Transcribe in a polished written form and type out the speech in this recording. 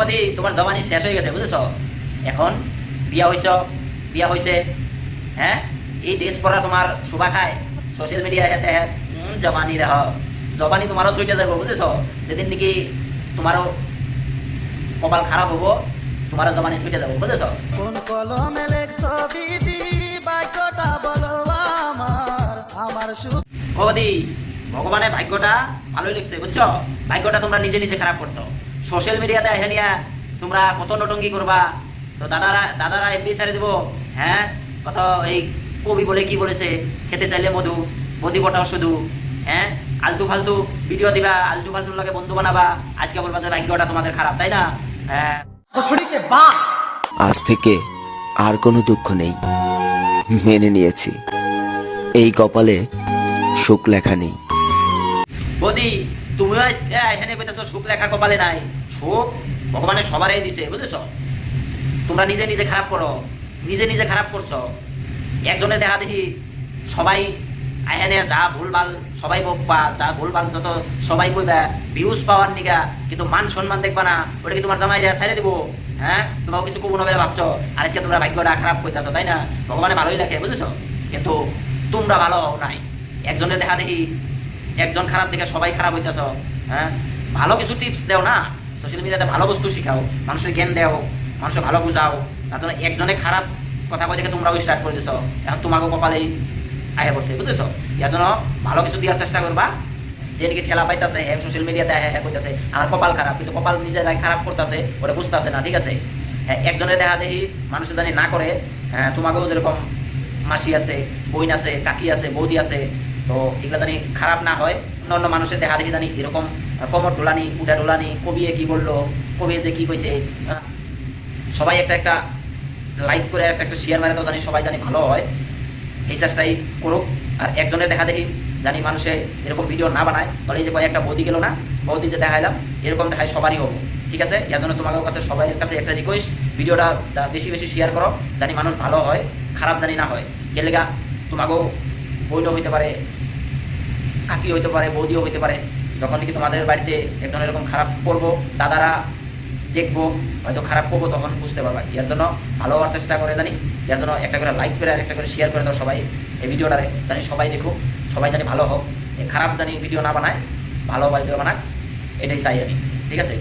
ভগবতী তোমার জবানি শেষ হয়ে গেছে বুঝেছ। এখন বিয়া হয়েছে হ্যাঁ, এই ড্রেস পরা তোমার শোভা খায় সোশ্যাল মিডিয়ায় হেতে জবানি দেহ, জবানি তোমারও ছুটে যাবো বুঝেছ। যেদিন নাকি তোমারও কপাল খারাপ হবো তোমারও জবানি ছুটে যাবো বুঝেছ। কোন কলমে লেখছ বিধি বাক্যটা বলো আমার ভগবতী ভগবানের ভাগ্যটা ভালোই লিখছে বুঝছো। ভাগ্যটা তোমরা নিজে নিজে খারাপ করছো। সোশ্যাল মিডিয়াতে এসে নিয়ে তোমরা কত নটঙ্গি করবা, তো দাদারা এমনি ছেড়ে দেবো হ্যাঁ। কত এই কবি বলে কি বলেছে, খেতে চাইলে মধু বদি বটাও শুধু হ্যাঁ। আলতু ফালতু ভিডিও দিবা, আলতু ফালতুর লাগে বন্ধু বানাবা, আজকে বলবা যে ভাগ্যটা তোমাদের খারাপ, তাই না? হ্যাঁ, আজ থেকে আর কোনো দুঃখ নেই, মেনে নিয়েছি এই কপালে সুখ লেখা নেই। বদি তুমিও এখানে কইতেছো সুখ লেখা কপালে নাই, সুখ ভগবানের সবারই দিছে বুঝেছো। তোমরা নিজে নিজে খারাপ করো, নিজে নিজে খারাপ করছো। একজনের দেখা দেখি সবাই এখানে যা ভুলভাল সবাই বকবা, যা ভুলভাল যত সবাই কইবা ভিউজ পাওয়ার নিগা, কিন্তু মান সম্মান দেখবা না। ওটা কি তোমার জামাই ছেড়ে দিব হ্যাঁ? তোমাকে কিছু কবো না বলে ভাবছো, আর আজকে তোমরা ভাগ্যটা খারাপ কইতাছো তাই না? ভগবানে ভালোই লেখে বুঝেছো, কিন্তু তোমরা ভালো হও নাই। একজনের দেখা দেখি একজন খারাপ দেখে সবাই খারাপ হইতেছ হ্যাঁ। ভালো কিছু টিপস দেও না, সোশ্যাল মিডিয়াতে ভালো বস্তু শিখাও, মানুষের জ্ঞান দেও, মানুষের ভালো বুঝাও। তার জন্য একজনে খারাপ কথা কই দেখে তোমরাও স্টার্ট করে দিছো, এখন তোমাকে কপালেই আয়া পড়ছে বুঝেছো। এর জন্য ভালো কিছু দেওয়ার চেষ্টা করবা। যেদিকে ঠেলা পাইতেছে হ্যাঁ সোশ্যাল মিডিয়াতে হ্যাঁ কইতেছে আমার কপাল খারাপ, কিন্তু কপাল নিজেরাই খারাপ করতেছে, ওটা বুঝতেছে না ঠিক আছে। হ্যাঁ, একজনের দেখা দেখি মানুষের জানি না করে হ্যাঁ, তোমাকেও যেরকম মাসি আছে, বোন আছে, কাকি আছে, বৌদি আছে, তো এগুলো জানি খারাপ না হয়। অন্য মানুষের দেখা দেখি জানি এরকম কমর ডোলানি উডা ডোলানি, কবি কি বললো, কবি যে কি কইছে, সবাই একটা লাইক করে একটা শেয়ার মারে তো জানি সবাই জানি ভালো হয়। এই চেষ্টাই করুক। আর একজনের দেখা দেখি জানি মানুষে এরকম ভিডিও না বানায়, তাহলে এই যে কয়েকটা বৌদি গেল না, বৌদি যে দেখাইলাম এরকম দেখায় সবারই হবো ঠিক আছে। এর জন্য তোমাদের কাছে সবাই কাছে একটা রিকোয়েস্ট, ভিডিওটা যা বেশি বেশি শেয়ার করো, জানি মানুষ ভালো হয়, খারাপ জানি না হয়। গেলেগা তোমাকেও বইটাও হইতে পারে, কাকি হইতে পারে, বৌদিও হইতে পারে। যখন নাকি তোমাদের বাড়িতে একজন এরকম খারাপ করবো, দাদারা দেখবো হয়তো খারাপ করবো, তখন বুঝতে পারবা। এর জন্য ভালো হওয়ার চেষ্টা করে জানি। এর জন্য একটা করে লাইক করে আর একটা করে শেয়ার করে দাও সবাই এই ভিডিওটারে, জানি সবাই দেখুক, সবাই জানি ভালো হোক। এই খারাপ জানি ভিডিও না বানায়, ভালো ভিডিও বানাক, এটাই চাই আমি ঠিক আছে।